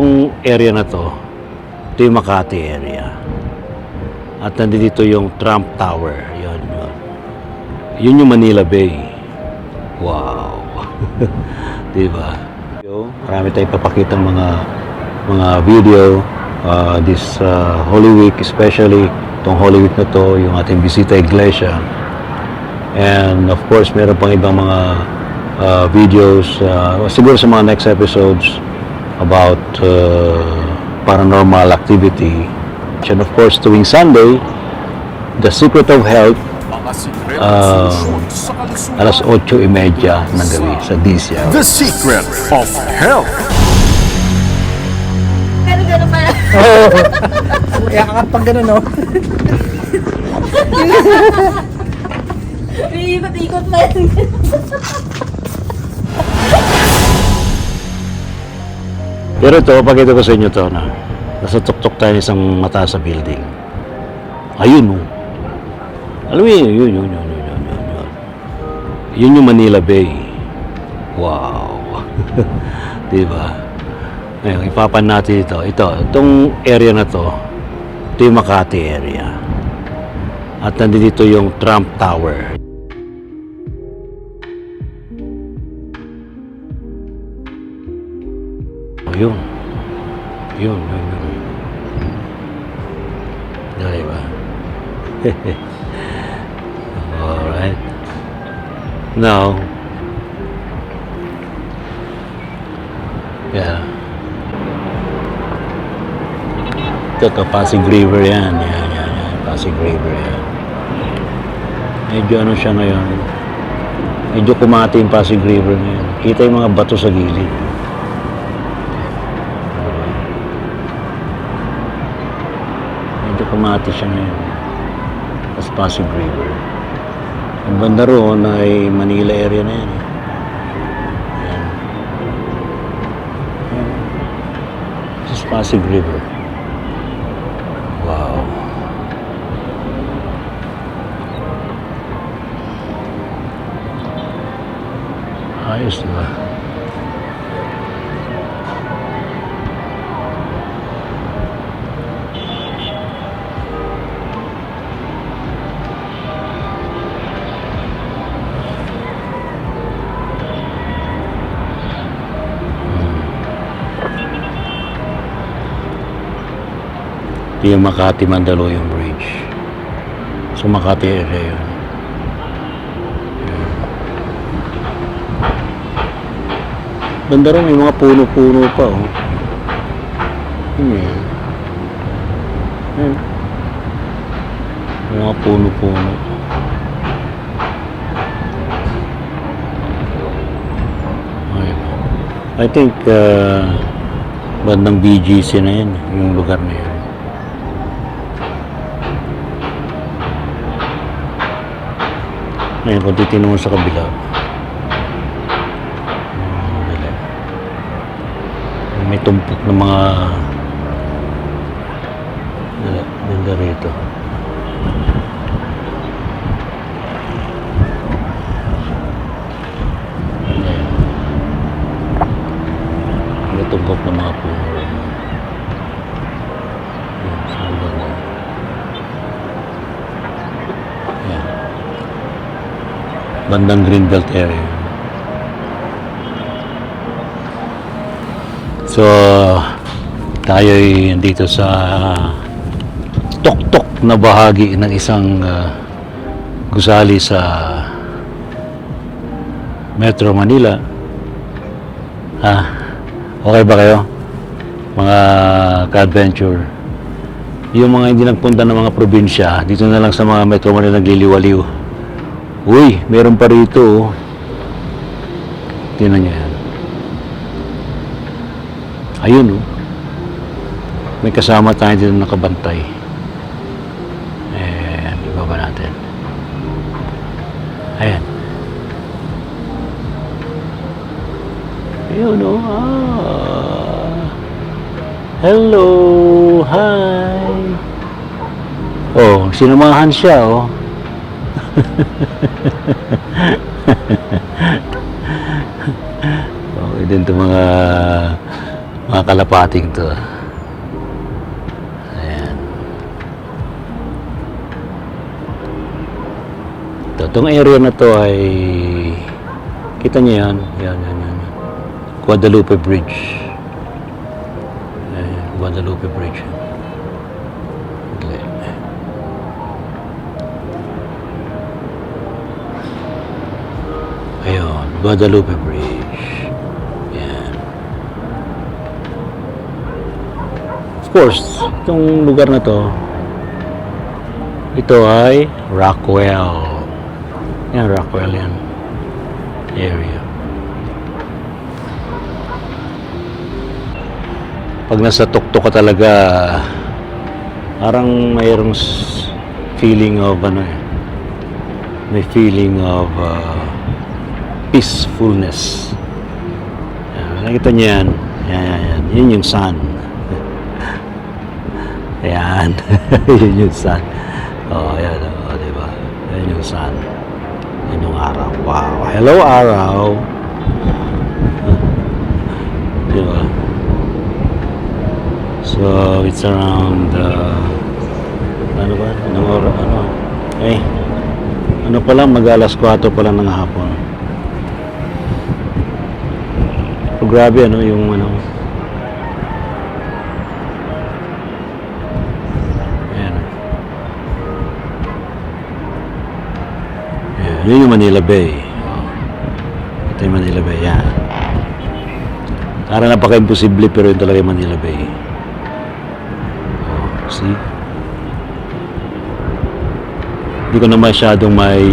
Itong area na to, ito yung Makati area. At nandito yung Trump Tower. Yun. Yun yung Manila Bay. Wow. Diba? Marami tayong papakita mga video this Holy Week, especially itong Holy Week na to, yung ating bisita iglesia. And of course, meron pang ibang mga videos, siguro sa mga next episodes about paranormal activity. And of course, tuwing Sunday, The Secret of Health, alas 8:30 ng gabi sa DCL. The Secret of Health. Pero gano'n pala. Oo. Kaya angat pang gano'n, no? May ikot-ikot pa yan. Pero ito, pakita ko sa inyo to na nasa tuktok tayo ng isang mataas sa building. Ayun, oh. Alam mo yun. Yun yung Manila Bay. Wow. Diba? Ngayon, ipapan natin itong area na to, ito yung Makati area. At nandito yung Trump Tower. Yun. Diba? Alright. Now, yeah. Ito, Pasig River yan. Yan. Pasig River yan. Medyo ano siya ngayon. Medyo kumati yung Pasig River ngayon. Kita yung mga bato sa gilid. Medyo kumati siya ngayon. Tapos Pasig River. Ang banda roon ay Manila area na yan. Ayan. This is Pasig River. Wow. Ayos diba? Ito yung Makati-Mandaluyong Bridge. So Makati area yun. Banda rin, may mga puno-puno pa, oh. May mga puno-puno. I think bandang BGC na yun, yung lugar na yun. Ngayon, kung titinong mo sa kabila, may tumpok ng mga ganda rito. May tumpok ng mga puno. Bandang Greenbelt area. So, tayo ay nandito sa tuktok na bahagi ng isang gusali sa Metro Manila. Okay ba kayo? Mga ka-adventure. Yung mga hindi nagpunta ng mga probinsya, dito na lang sa mga Metro Manila nagliliwaliw. Uy, meron pa rito, oh. Tingnan niyo yan. Ayun, oh. May kasama tayo dito nakabantay. Ibaba natin. Ayan. Ayun, oh. Hello. Hi. Oh, sinamahan siya, oh. Okay din ito mga Mga kalapating to. Ayan. Itong area na to ay kita niyo yan. Yan. Guadalupe Bridge. Ayan, Guadalupe Bridge. Okay. Ayun, Guadalupe Bridge. Yan. Of course, itong lugar na to, ito ay Rockwell. Yan, Rockwell yan. Area. Pag nasa tuktok ka talaga, parang mayroong feeling of may feeling of peacefulness. Nakita niyo yan. Yan. Yun yung sun. Ayan. Yun yung sun. Ayan. Diba? Yan yung sun. Yan yung araw. Wow. Hello, araw. Diba? So, it's around, ano ba? Ano pa lang, mag-alas 4 pa lang ng hapon. So, grabe, yung ayan. Ayan, yun yung Manila Bay. Ito yung Manila Bay, yan. Para napaka-imposible, pero yun talaga yung Manila Bay. See? Hindi ko na masyadong may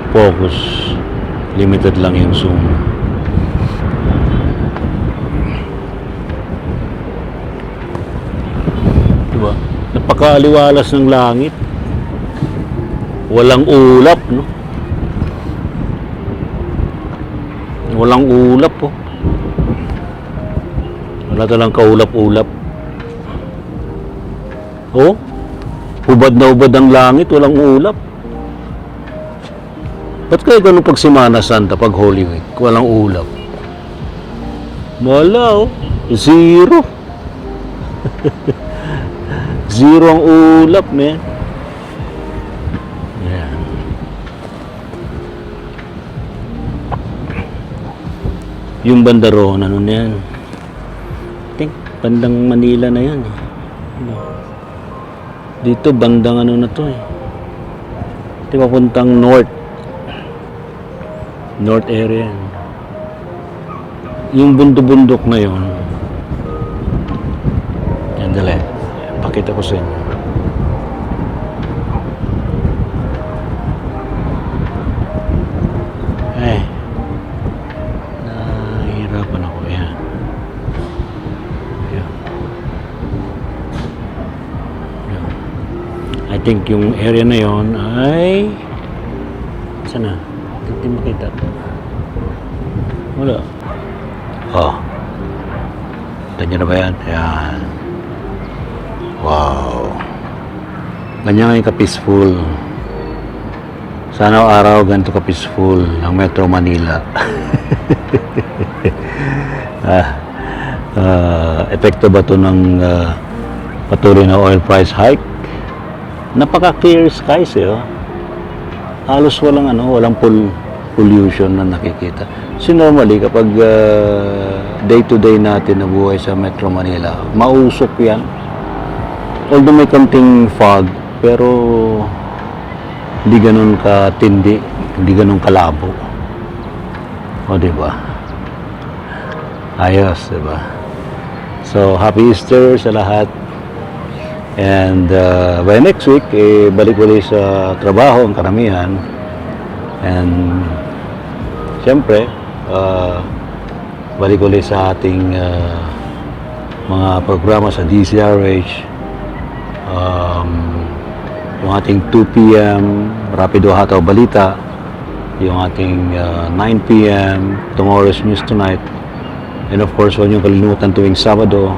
focus. Limited lang yung zoom. Diba? Napakaaliwalas ng langit. Walang ulap, no? Walang ulap, oh. Wala talang kaulap-ulap. Oh, hubad na hubad ang langit, walang ulap. Ba't kaya ganun pag Semana Santa, pag Holy Week, walang ulap? Wala, oh. Zero. Zero ang ulap, man. Yan. Yung banda roon, ano na yan? I think, bandang Manila na yan, eh. Dito, bandang ano na to, eh. Ito papuntang north. North area. Yung bundok na yon. Yan, dali. Pakita ko sa inyo. Nahihirapan ako. Yan. Yan. Yan. I think yung area na yon ay saan na? Hindi makita. Wala. Oh. Kita nyo na ba yan? Yan. Wow. Ganyan nga yung ka-peaceful. Sana araw ganito ka-peaceful ang Metro Manila. Epekto ba ito ng patuloy na oil price hike? Napaka-clear skies, eh. Oh. Halos walang pollution na nakikita. So normally, kapag day-to-day natin na buhay sa Metro Manila, mausok yan. Although may konting fog, pero hindi ganun katindi, hindi ganun kalabo. O, diba? Ayos, diba? So, happy Easter sa lahat. And by next week, balik ulit sa trabaho ang karamihan. And siyempre, balik ulit sa ating mga programa sa DCRH. Yung ating 2 p.m. Rapido Hataw Balita. Yung ating 9 p.m. Tomorrow's News Tonight. And of course, huwag niyong kalimutan tuwing Sabado,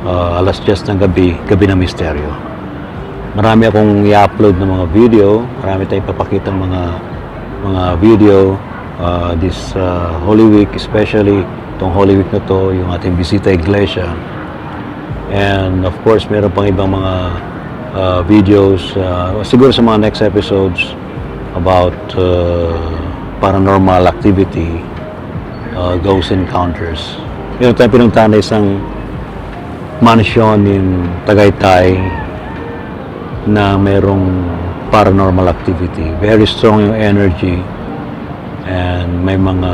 alas 10 ng gabi na misteryo. Marami akong i-upload ng mga video, marami tayong papakita ng mga video this Holy Week, especially Itong Holy Week na to, yung ating bisita iglesia. And of course, meron pang ibang mga videos, siguro sa mga next episodes about paranormal activity, ghost encounters. Meron tayo pinuntahan na isang mansion in Tagaytay na merong paranormal activity. Very strong yung energy and may mga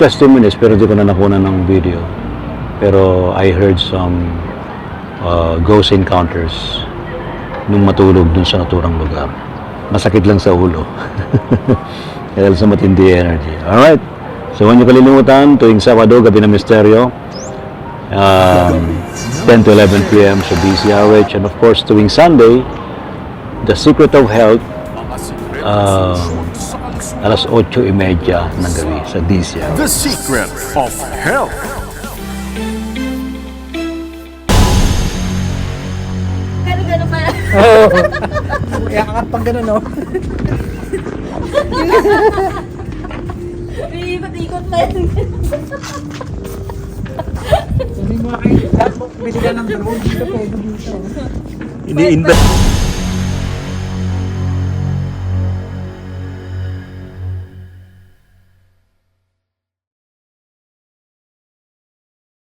testimonies pero di ko na nakuha ng video. Pero I heard some ghost encounters nung matulog dun sa naturang lugar. Masakit lang sa ulo. Dahil sa matindi energy. Alright. So huwag niyo kalilimutan, tuwing Sabado, Gabi ng Misteryo, 10 to 11 p.m. sa DCRH. And of course, tuwing Sunday, The Secret of Health, alas 8:30 ng gabi sa DCRH. The Secret of Health. Gano'n pa yan. Oo. Iaangat pang gano'n, no? Iikot-ikot pa yan. Sabi mo kayo, lahat mo bili ka ng drone dito, pwede dito. Ini-invest.